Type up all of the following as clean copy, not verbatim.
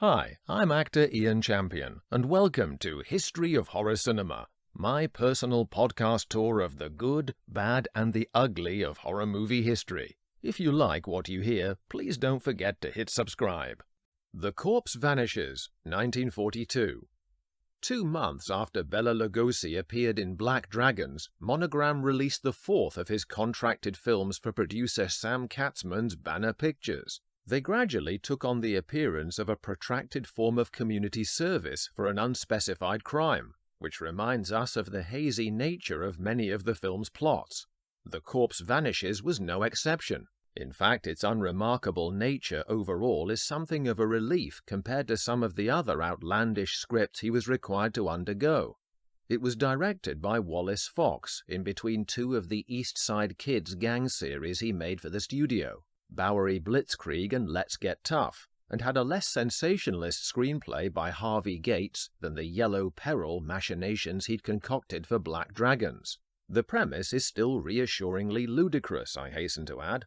Hi, I'm actor Ian Champion, and welcome to History of Horror Cinema, my personal podcast tour of the good, bad, and the ugly of horror movie history. If you like what you hear, please don't forget to hit subscribe. The Corpse Vanishes, 1942. 2 months after Bela Lugosi appeared in Black Dragons, Monogram released the fourth of his contracted films for producer Sam Katzman's Banner Pictures. They gradually took on the appearance of a protracted form of community service for an unspecified crime, which reminds us of the hazy nature of many of the film's plots. The Corpse Vanishes was no exception. In fact, its unremarkable nature overall is something of a relief compared to some of the other outlandish scripts he was required to undergo. It was directed by Wallace Fox in between 2 of the East Side Kids gang series he made for the studio, Bowery Blitzkrieg and Let's Get Tough, and had a less sensationalist screenplay by Harvey Gates than the Yellow Peril machinations he'd concocted for Black Dragons. The premise is still reassuringly ludicrous, I hasten to add.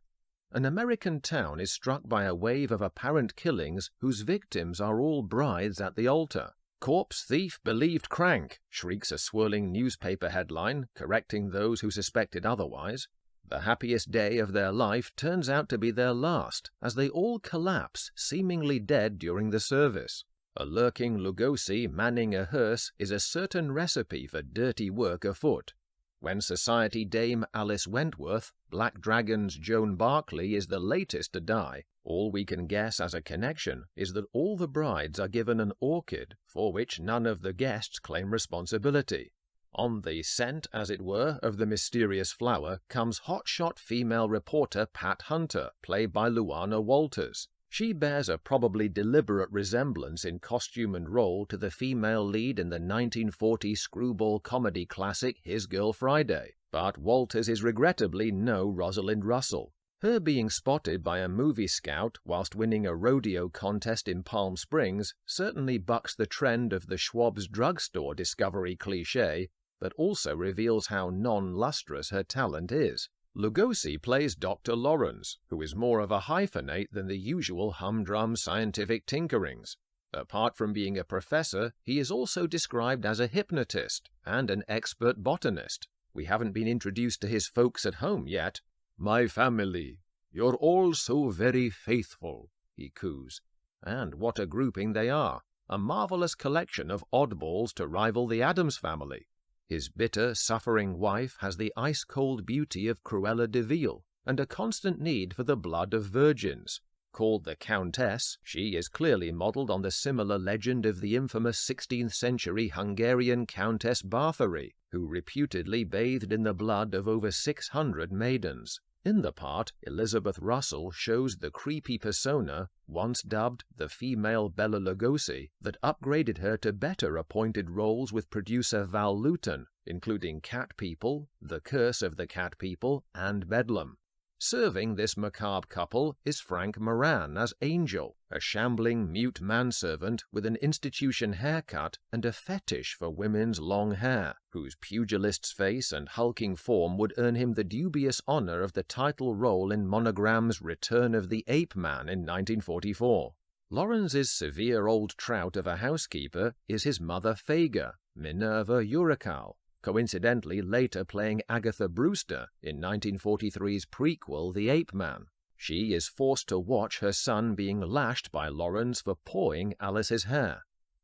An American town is struck by a wave of apparent killings whose victims are all brides at the altar. "Corpse thief believed crank," shrieks a swirling newspaper headline, correcting those who suspected otherwise. The happiest day of their life turns out to be their last, as they all collapse, seemingly dead during the service. A lurking Lugosi manning a hearse is a certain recipe for dirty work afoot. When Society Dame Alice Wentworth, Black Dragon's Joan Barclay, is the latest to die, all we can guess as a connection is that all the brides are given an orchid, for which none of the guests claim responsibility. On the scent, as it were, of the mysterious flower comes hotshot female reporter Pat Hunter, played by Luana Walters. She bears a probably deliberate resemblance in costume and role to the female lead in the 1940 screwball comedy classic His Girl Friday, but Walters is regrettably no Rosalind Russell. Her being spotted by a movie scout whilst winning a rodeo contest in Palm Springs certainly bucks the trend of the Schwab's drugstore discovery cliché, but also reveals how non-lustrous her talent is. Lugosi plays Dr. Lawrence, who is more of a hyphenate than the usual humdrum scientific tinkerings. Apart from being a professor, he is also described as a hypnotist and an expert botanist. We haven't been introduced to his folks at home yet. "My family, you're all so very faithful," he coos. And what a grouping they are, a marvelous collection of oddballs to rival the Addams Family. His bitter, suffering wife has the ice-cold beauty of Cruella de Vil and a constant need for the blood of virgins. Called the Countess, she is clearly modelled on the similar legend of the infamous 16th century Hungarian Countess Bathory, who reputedly bathed in the blood of over 600 maidens. In the part, Elizabeth Russell shows the creepy persona, once dubbed the female Bela Lugosi, that upgraded her to better appointed roles with producer Val Lewton, including Cat People, The Curse of the Cat People, and Bedlam. Serving this macabre couple is Frank Moran as Angel, a shambling mute manservant with an institution haircut and a fetish for women's long hair, whose pugilist's face and hulking form would earn him the dubious honor of the title role in Monogram's Return of the Ape Man in 1944. Lawrence's severe old trout of a housekeeper is his mother Fega, Minerva Urical, coincidentally later playing Agatha Brewster in 1943's prequel The Ape Man. She is forced to watch her son being lashed by Lawrence for pawing Alice's hair.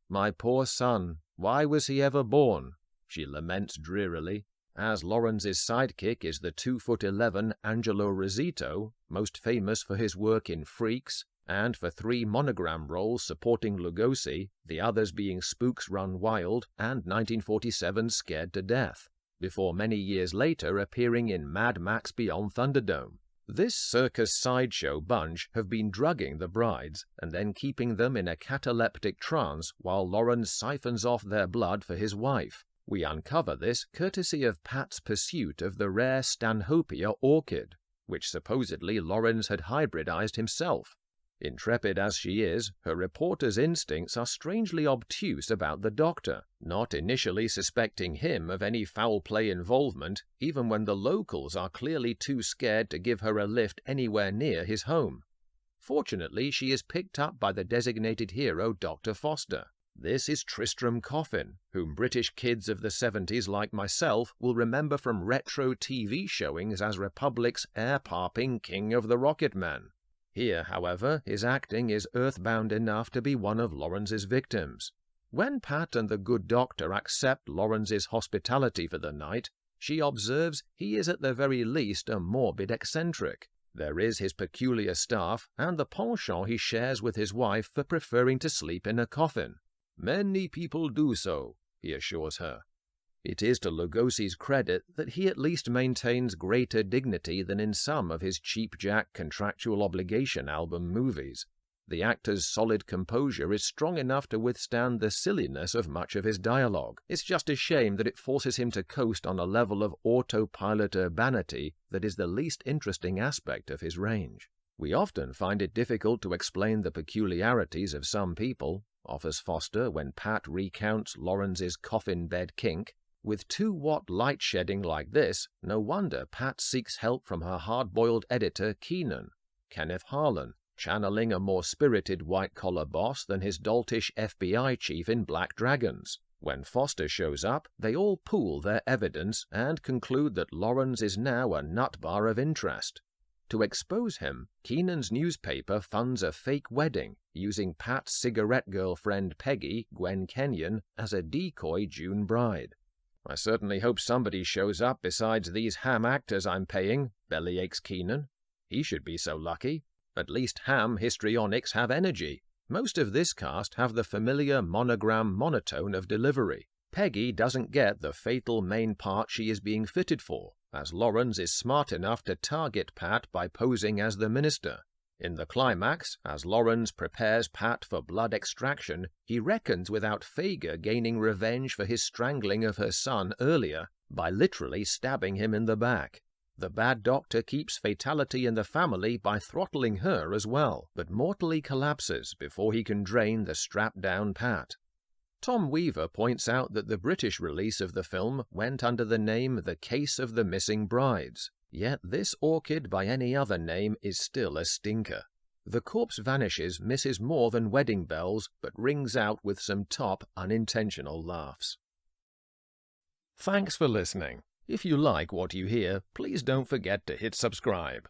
"My poor son, why was he ever born?" she laments drearily, as Lawrence's sidekick is the 2'11" Angelo Rosito, most famous for his work in Freaks, and for 3 Monogram roles supporting Lugosi, the others being Spooks Run Wild and 1947's Scared to Death, before many years later appearing in Mad Max Beyond Thunderdome. This circus sideshow bunch have been drugging the brides and then keeping them in a cataleptic trance while Lawrence siphons off their blood for his wife. We uncover this courtesy of Pat's pursuit of the rare Stanhopea orchid, which supposedly Lawrence had hybridized himself. Intrepid as she is, her reporter's instincts are strangely obtuse about the doctor, not initially suspecting him of any foul play involvement, even when the locals are clearly too scared to give her a lift anywhere near his home. Fortunately, she is picked up by the designated hero Dr. Foster. This is Tristram Coffin, whom British kids of the 70s like myself will remember from retro TV showings as Republic's air-parping King of the Rocket Man. Here, however, his acting is earthbound enough to be one of Lawrence's victims. When Pat and the good doctor accept Lawrence's hospitality for the night, she observes he is at the very least a morbid eccentric. There is his peculiar staff and the penchant he shares with his wife for preferring to sleep in a coffin. "Many people do so," he assures her. It is to Lugosi's credit that he at least maintains greater dignity than in some of his cheap-jack contractual obligation album movies. The actor's solid composure is strong enough to withstand the silliness of much of his dialogue. It's just a shame that it forces him to coast on a level of autopilot urbanity that is the least interesting aspect of his range. "We often find it difficult to explain the peculiarities of some people," offers Foster when Pat recounts Lawrence's coffin bed kink. With 2-watt light shedding like this, no wonder Pat seeks help from her hard-boiled editor Keenan, Kenneth Harlan, channeling a more spirited white-collar boss than his doltish FBI chief in Black Dragons. When Foster shows up, they all pool their evidence and conclude that Lawrence is now a nut bar of interest. To expose him, Keenan's newspaper funds a fake wedding, using Pat's cigarette girlfriend Peggy, Gwen Kenyon, as a decoy June bride. "I certainly hope somebody shows up besides these ham actors I'm paying," bellyaches Keenan. He should be so lucky. At least ham histrionics have energy. Most of this cast have the familiar Monogram monotone of delivery. Peggy doesn't get the fatal main part she is being fitted for, as Lawrence is smart enough to target Pat by posing as the minister. In the climax, as Lawrence prepares Pat for blood extraction, he reckons without Fager gaining revenge for his strangling of her son earlier by literally stabbing him in the back. The bad doctor keeps fatality in the family by throttling her as well, but mortally collapses before he can drain the strapped-down Pat. Tom Weaver points out that the British release of the film went under the name The Case of the Missing Brides, yet this orchid by any other name is still a stinker. The corpse vanishes misses more than wedding bells, but rings out with some top unintentional laughs. Thanks for listening. If you like what you hear, please don't forget to hit subscribe.